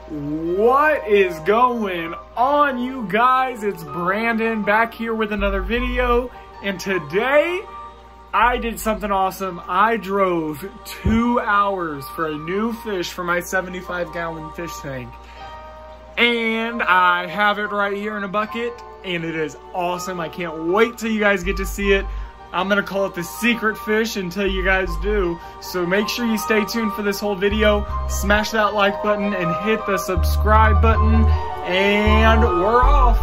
What is going on, you guys? It's Brandon back here with another video, and today I did something awesome. I drove 2 hours for a new fish for my 75-gallon fish tank, and I have it right here in a bucket, and it is awesome. I can't wait till you guys get to see it. I'm gonna call it the secret fish until you guys do. So make sure you stay tuned for this whole video. Smash that like button and hit the subscribe button. And we're off.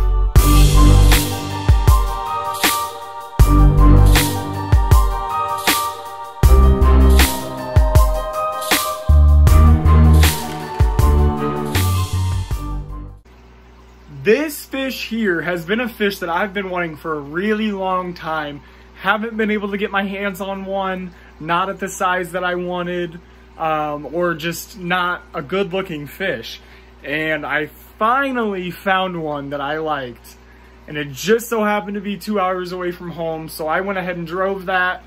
This fish here has been a fish that I've been wanting for a really long time. Haven't been able to get my hands on one, not at the size that I wanted, or just not a good looking fish. And I finally found one that I liked, and it just so happened to be 2 hours away from home. So I went ahead and drove that,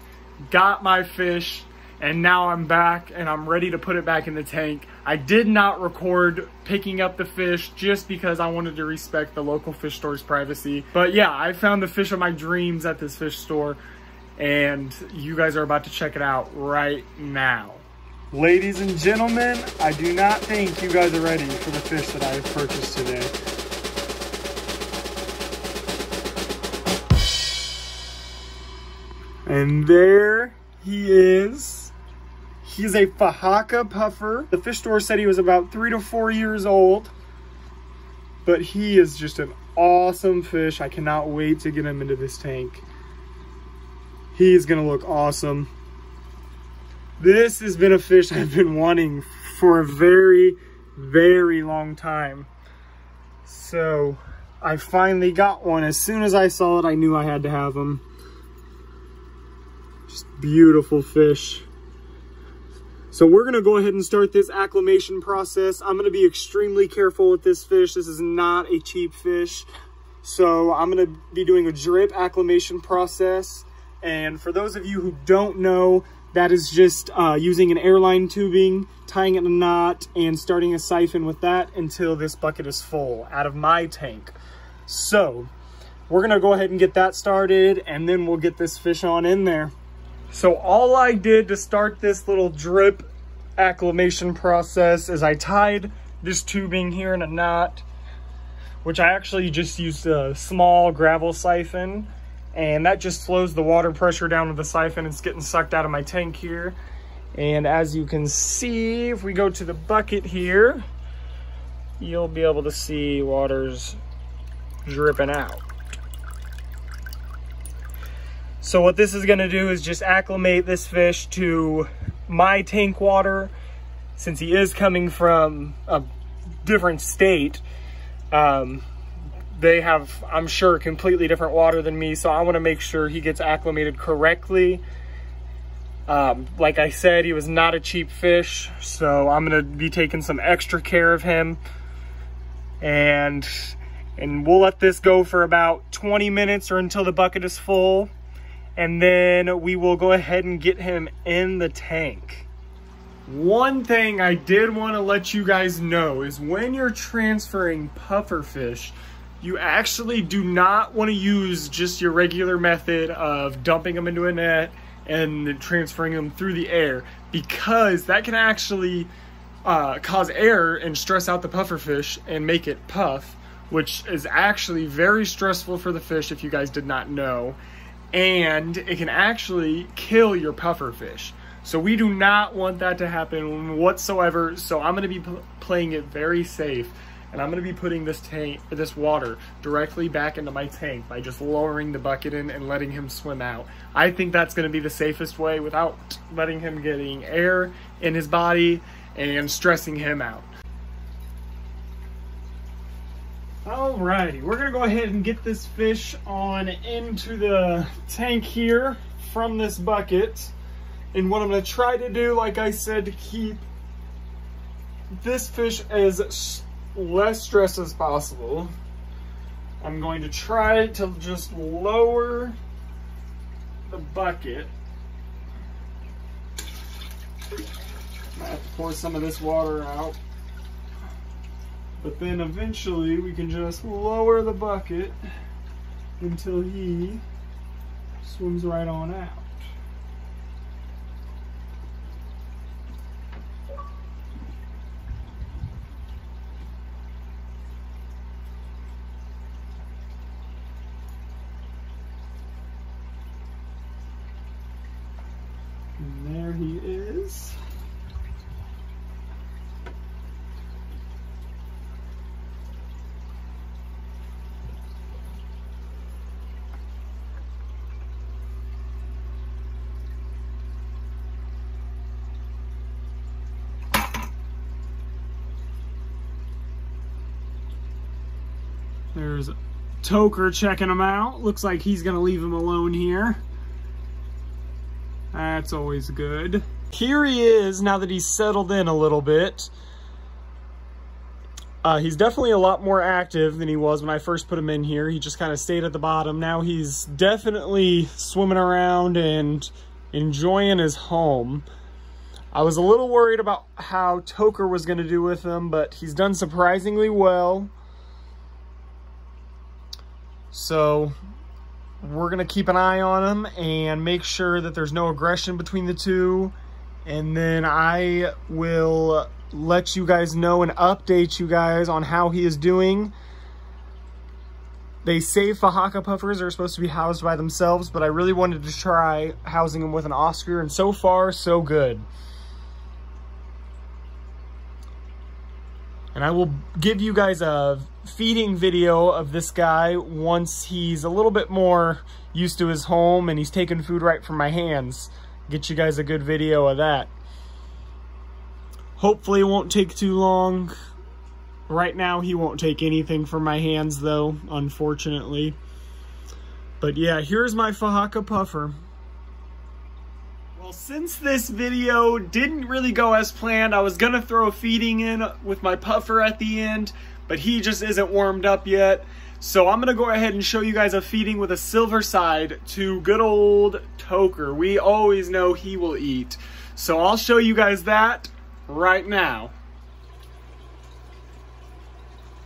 got my fish, and now I'm back and I'm ready to put it back in the tank. I did not record picking up the fish just because I wanted to respect the local fish store's privacy. But yeah, I found the fish of my dreams at this fish store, and you guys are about to check it out right now. Ladies and gentlemen, I do not think you guys are ready for the fish that I have purchased today. And there he is. He's a Fahaka puffer. The fish store said he was about 3 to 4 years old, but he is just an awesome fish. I cannot wait to get him into this tank. He's gonna look awesome. This has been a fish I've been wanting for a very, very long time. So I finally got one. As soon as I saw it, I knew I had to have him. Just beautiful fish. So we're gonna go ahead and start this acclimation process. I'm gonna be extremely careful with this fish. This is not a cheap fish. So I'm gonna be doing a drip acclimation process. And for those of you who don't know, that is just using an airline tubing, tying it in a knot, and starting a siphon with that until this bucket is full out of my tank. So we're gonna go ahead and get that started, and then we'll get this fish on in there. So all I did to start this little drip acclimation process is I tied this tubing here in a knot, which I actually just used a small gravel siphon, and that just slows the water pressure down with the siphon. It's getting sucked out of my tank here. And as you can see, if we go to the bucket here, you'll be able to see water's dripping out. So what this is gonna do is just acclimate this fish to my tank water. Since he is coming from a different state, they have, I'm sure, completely different water than me. So I wanna make sure he gets acclimated correctly. Like I said, he was not a cheap fish, so I'm gonna be taking some extra care of him. And we'll let this go for about 20 minutes or until the bucket is full. And then we will go ahead and get him in the tank. One thing I did want to let you guys know is when you're transferring puffer fish, you actually do not want to use just your regular method of dumping them into a net and transferring them through the air, because that can actually cause air and stress out the puffer fish and make it puff, which is actually very stressful for the fish if you guys did not know. And it can actually kill your puffer fish. So we do not want that to happen whatsoever. So I'm gonna be playing it very safe, and I'm gonna be putting this water directly back into my tank by just lowering the bucket in and letting him swim out. I think that's gonna be the safest way without letting him getting air in his body and stressing him out. Alrighty, we're gonna go ahead and get this fish on into the tank here from this bucket. And what I'm gonna try to do, like I said, to keep this fish as less stress as possible, I'm going to try to just lower the bucket. I have to pour some of this water out. But then eventually we can just lower the bucket until he swims right on out. And there he is. There's Toker checking him out. Looks like he's gonna leave him alone here. That's always good. Here he is now that he's settled in a little bit. He's definitely a lot more active than he was when I first put him in here. He just kind of stayed at the bottom. Now he's definitely swimming around and enjoying his home. I was a little worried about how Toker was gonna do with him, but he's done surprisingly well. So we're gonna keep an eye on him and make sure that there's no aggression between the two. And then I will let you guys know and update you guys on how he is doing. They say Fahaka puffers are supposed to be housed by themselves, but I really wanted to try housing them with an Oscar, and so far, so good. And I will give you guys a feeding video of this guy once he's a little bit more used to his home and he's taking food right from my hands. Get you guys a good video of that. Hopefully it won't take too long. Right now he won't take anything from my hands though, unfortunately. But yeah, here's my Fahaka puffer. Well, since this video didn't really go as planned, I was gonna throw a feeding in with my puffer at the end, but he just isn't warmed up yet. So I'm gonna go ahead and show you guys a feeding with a silver side to good old Toker. We always know he will eat. So I'll show you guys that right now.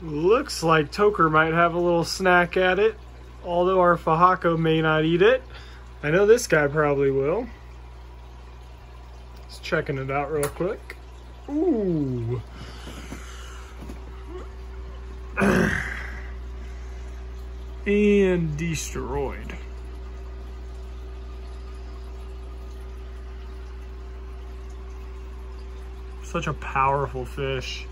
Looks like Toker might have a little snack at it, although our Fahaka may not eat it. I know this guy probably will. Just checking it out real quick. Ooh. And destroyed. Such a powerful fish.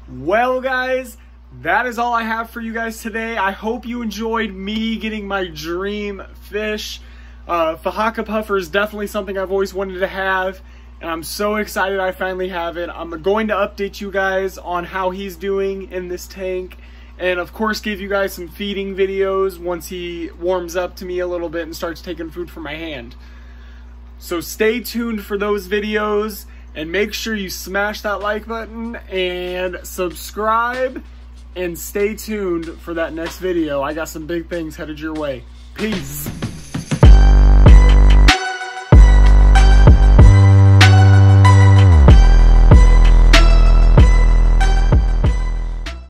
Well, guys, that is all I have for you guys today. I hope you enjoyed me getting my dream fish. Fahaka puffer is definitely something I've always wanted to have, and I'm so excited I finally have it. I'm going to update you guys on how he's doing in this tank, and of course give you guys some feeding videos once he warms up to me a little bit and starts taking food from my hand. So stay tuned for those videos, and make sure you smash that like button and subscribe, and stay tuned for that next video. I got some big things headed your way. Peace.